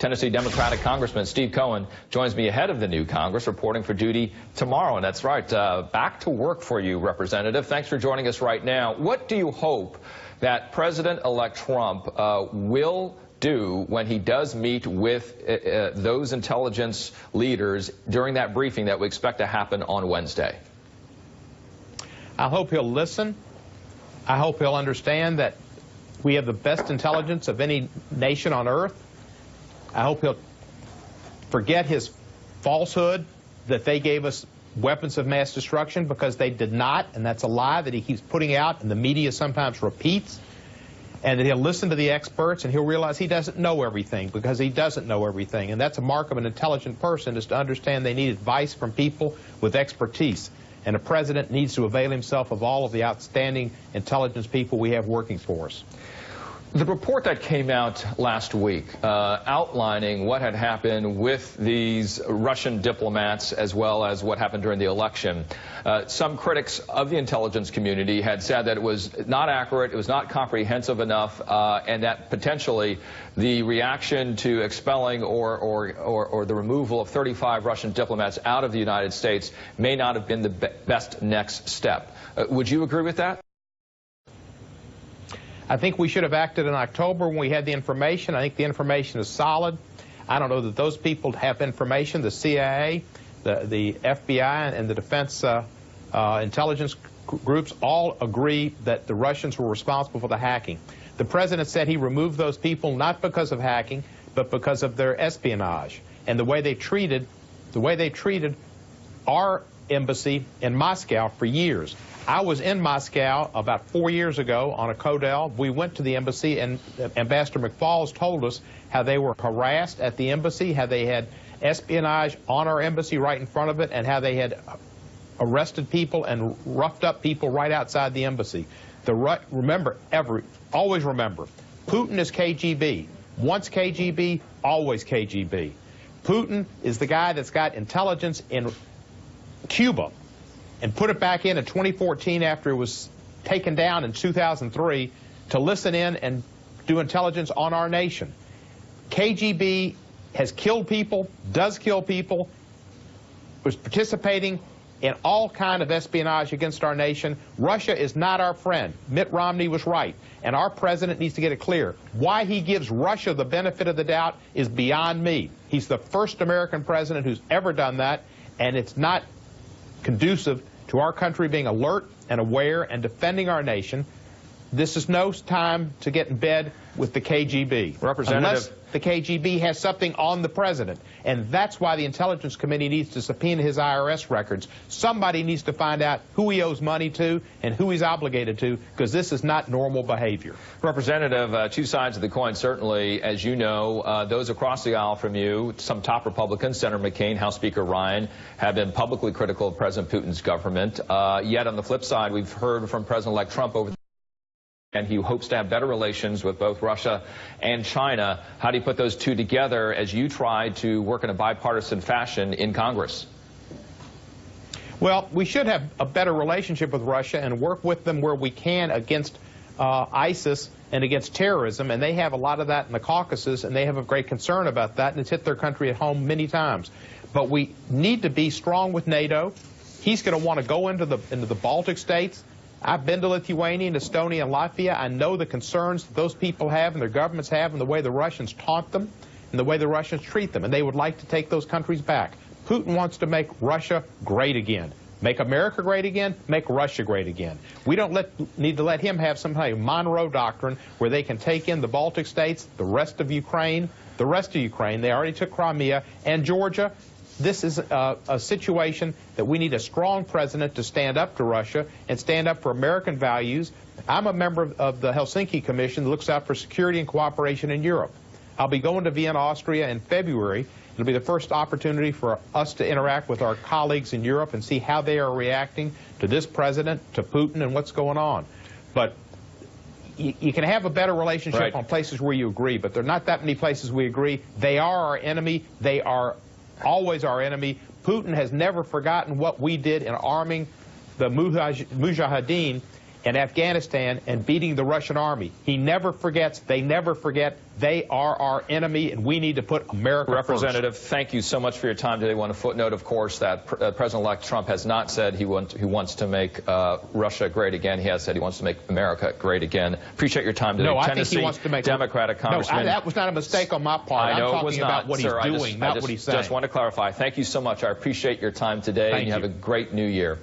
Tennessee Democratic Congressman Steve Cohen joins me ahead of the new Congress, reporting for duty tomorrow. And that's right, back to work for you, Representative. Thanks for joining us right now. What do you hope that President-elect Trump will do when he does meet with those intelligence leaders during that briefing that we expect to happen on Wednesday? I hope he'll listen. I hope he'll understand that we have the best intelligence of any nation on earth. I hope he'll forget his falsehood that they gave us weapons of mass destruction, because they did not, and that's a lie that he keeps putting out and the media sometimes repeats. And that he'll listen to the experts, and he'll realize he doesn't know everything, because he doesn't know everything. And that's a mark of an intelligent person, is to understand they need advice from people with expertise. And a president needs to avail himself of all of the outstanding intelligence people we have working for us. The report that came out last week outlining what had happened with these Russian diplomats, as well as what happened during the election, some critics of the intelligence community had said that it was not accurate, it was not comprehensive enough, and that potentially the reaction to expelling or the removal of 35 Russian diplomats out of the United States may not have been the best next step. Would you agree with that? I think we should have acted in October when we had the information. I think the information is solid. I don't know that those people have information. The CIA, the FBI, and the defense intelligence groups all agree that the Russians were responsible for the hacking. The president said he removed those people not because of hacking, but because of their espionage and the way they treated our embassy in Moscow for years. I was in Moscow about 4 years ago on a Codel. We went to the embassy, and Ambassador McFalls told us how they were harassed at the embassy, how they had espionage on our embassy right in front of it, and how they had arrested people and roughed up people right outside the embassy. Always remember, Putin is KGB. Once KGB, always KGB. Putin is the guy that's got intelligence in Cuba and put it back in 2014 after it was taken down in 2003 to listen in and do intelligence on our nation. KGB has killed people, does kill people, was participating in all kind of espionage against our nation. Russia is not our friend. Mitt Romney was right, and our president needs to get it clear. Why he gives Russia the benefit of the doubt is beyond me. He's the first American president who's ever done that, and it's not conducive to our country being alert and aware and defending our nation. This is no time to get in bed with the KGB. Unless the KGB has something on the president. And that's why the Intelligence Committee needs to subpoena his IRS records. Somebody needs to find out who he owes money to and who he's obligated to, because this is not normal behavior. Representative, two sides of the coin, certainly. As you know, those across the aisle from you, some top Republicans, Senator McCain, House Speaker Ryan, have been publicly critical of President Putin's government. Yet on the flip side, we've heard from President-elect Trump over the and he hopes to have better relations with both Russia and China. How do you put those two together as you try to work in a bipartisan fashion in Congress? Well, we should have a better relationship with Russia and work with them where we can against ISIS and against terrorism, and they have a lot of that in the Caucasus, and they have a great concern about that, and it's hit their country at home many times. But we need to be strong with NATO. He's going to want to go into the Baltic states. I've been to Lithuania and Estonia and Latvia. I know the concerns that those people have and their governments have and the way the Russians taunt them and the way the Russians treat them. And they would like to take those countries back. Putin wants to make Russia great again. Make America great again, make Russia great again. We don't need to let him have some kind of Monroe Doctrine where they can take in the Baltic states, the rest of Ukraine. They already took Crimea and Georgia. This is a situation that we need a strong president to stand up to Russia and stand up for American values. I'm a member of the Helsinki Commission that looks out for security and cooperation in Europe. I'll be going to Vienna, Austria in February. It'll be the first opportunity for us to interact with our colleagues in Europe and see how they are reacting to this president, to Putin, and what's going on. But you can have a better relationship on places where you agree, but there are not that many places we agree. They are our enemy. They are always our enemy. Putin has never forgotten what we did in arming the Mujahideen in Afghanistan and beating the Russian army. He never forgets. They never forget. They are our enemy, and we need to put America Representative, first. thank you so much for your time today. I want to footnote, of course, that President-elect Trump has not said he wants to make Russia great again. He has said he wants to make America great again. Appreciate your time today. No, I Tennessee think he wants to make Democratic Congressman. No, that was not a mistake on my part. I know I'm it talking was not, about what sir. he's doing, not what he's saying. Just want to clarify. Thank you so much. I appreciate your time today, and you have a great new year.